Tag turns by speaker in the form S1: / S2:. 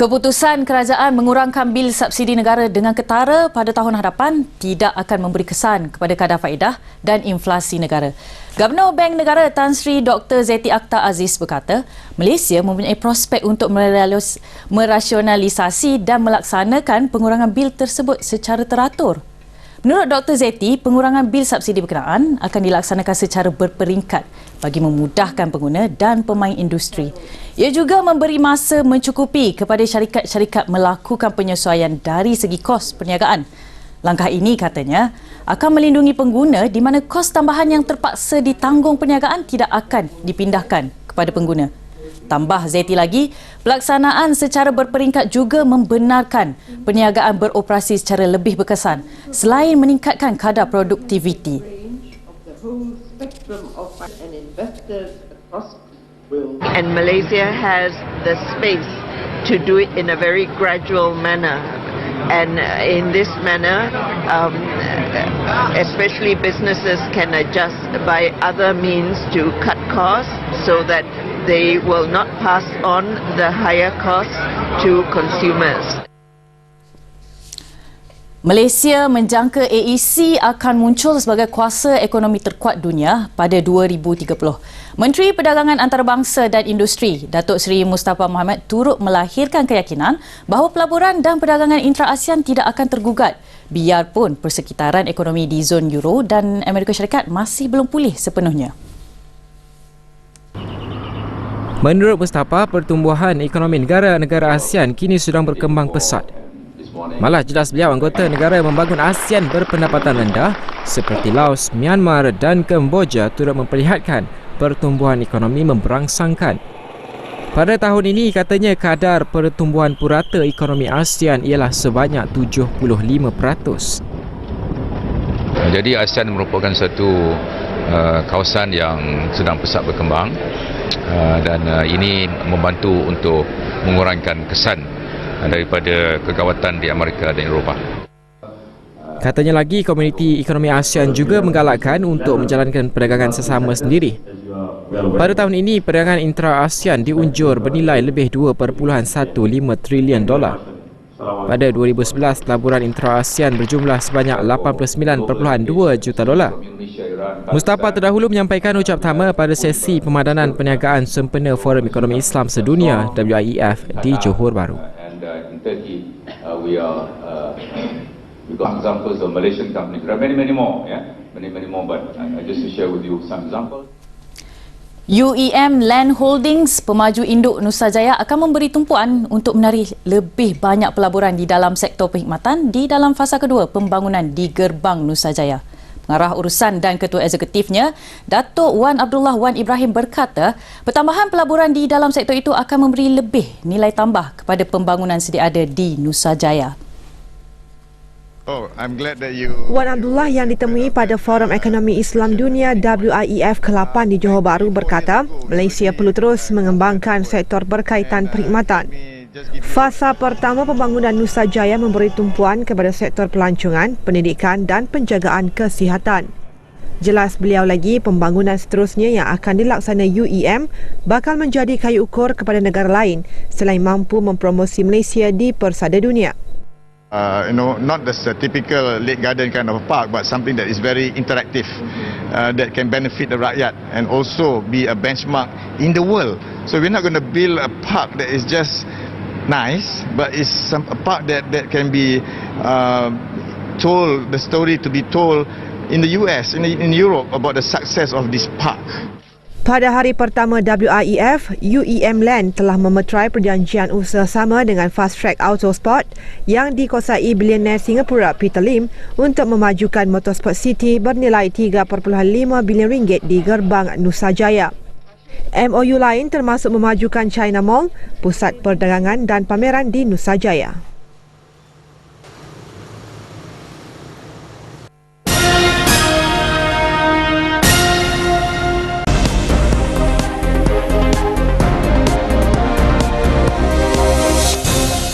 S1: Keputusan kerajaan mengurangkan bil subsidi negara dengan ketara pada tahun hadapan tidak akan memberi kesan kepada kadar faedah dan inflasi negara. Gubernur Bank Negara Tan Sri Dr. Zeti Akhtar Aziz berkata, Malaysia mempunyai prospek untuk merasionalisasi dan melaksanakan pengurangan bil tersebut secara teratur. Menurut Dr. Zeti, pengurangan bil subsidi berkenaan akan dilaksanakan secara berperingkat bagi memudahkan pengguna dan pemain industri. Ia juga memberi masa mencukupi kepada syarikat-syarikat melakukan penyesuaian dari segi kos perniagaan. Langkah ini, katanya, akan melindungi pengguna di mana kos tambahan yang terpaksa ditanggung perniagaan tidak akan dipindahkan kepada pengguna. Tambah Zeti lagi, pelaksanaan secara berperingkat juga membenarkan perniagaan beroperasi secara lebih berkesan selain meningkatkan kadar produktiviti.
S2: And Malaysia has the space to do it in a very gradual manner. And in this manner, especially businesses can adjust by other means to cut costs so that they will not pass on the higher costs to consumers.
S1: Malaysia menjangka AEC akan muncul sebagai kuasa ekonomi terkuat dunia pada 2030. Menteri Perdagangan Antarabangsa dan Industri, Datuk Seri Mustafa Mohamed turut melahirkan keyakinan bahawa pelaburan dan perdagangan intra-ASEAN tidak akan tergugat biarpun persekitaran ekonomi di zon Euro dan Amerika Syarikat masih belum pulih sepenuhnya.
S3: Menurut Mustafa, pertumbuhan ekonomi negara-negara ASEAN kini sedang berkembang pesat. Malah jelas beliau anggota negara yang membangun ASEAN berpendapatan rendah seperti Laos, Myanmar dan Kemboja turut memperlihatkan pertumbuhan ekonomi memberangsangkan. Pada tahun ini, katanya kadar pertumbuhan purata ekonomi ASEAN ialah sebanyak 75%.
S4: Jadi ASEAN merupakan satu kawasan yang sedang pesat berkembang dan ini membantu untuk mengurangkan kesan daripada kegawatan di Amerika dan Eropah.
S3: Katanya lagi, komuniti ekonomi ASEAN juga menggalakkan untuk menjalankan perdagangan sesama sendiri. Pada tahun ini, perdagangan intra-ASEAN diunjur bernilai lebih $2.15 trilion. Pada 2011, pelaburan intra-ASEAN berjumlah sebanyak $89.2 juta. Mustafa terdahulu menyampaikan ucap pertama pada sesi pemadanan perniagaan sempena Forum Ekonomi Islam Sedunia WIEF di Johor Bahru.
S5: In Turkey, we got examples of Malaysian companies. There are many more, many more. But I just to share with you some examples.
S1: UEM Land Holdings, pemaju induk Nusa Jaya, akan memberi tumpuan untuk menarik lebih banyak pelaburan di dalam sektor perkhidmatan di dalam fasa kedua pembangunan di Gerbang Nusa Jaya. Pengarah urusan dan ketua eksekutifnya, Datuk Wan Abdullah Wan Ibrahim berkata, pertambahan pelaburan di dalam sektor itu akan memberi lebih nilai tambah kepada pembangunan sedia ada di Nusa Jaya.
S6: Wan Abdullah yang ditemui pada Forum Ekonomi Islam Dunia WIEF ke-8 di Johor Bahru berkata, Malaysia perlu terus mengembangkan sektor berkaitan perkhidmatan. Fasa pertama pembangunan Nusa Jaya memberi tumpuan kepada sektor pelancongan, pendidikan dan penjagaan kesihatan. Jelas beliau lagi, pembangunan seterusnya yang akan dilaksana UEM bakal menjadi kayu ukur kepada negara lain selain mampu mempromosi Malaysia di persada dunia.
S7: Not the typical lake garden kind of a park, but something that is very interactive, that can benefit the rakyat and also be a benchmark in the world. So we're not going to build a park that is just nice, but it's a park that can be told, the story to be told in the US, in Europe about the success of this park.
S6: Pada hari pertama WIEF, UEM Land telah memeterai perjanjian usaha sama dengan Fast Track Autosport yang dikuasai bilioner Singapura Peter Lim untuk memajukan Motorsport City bernilai RM3.5 bilion di Gerbang Nusa Jaya. MOU lain termasuk memajukan China Mall, pusat perdagangan dan pameran di Nusa Jaya.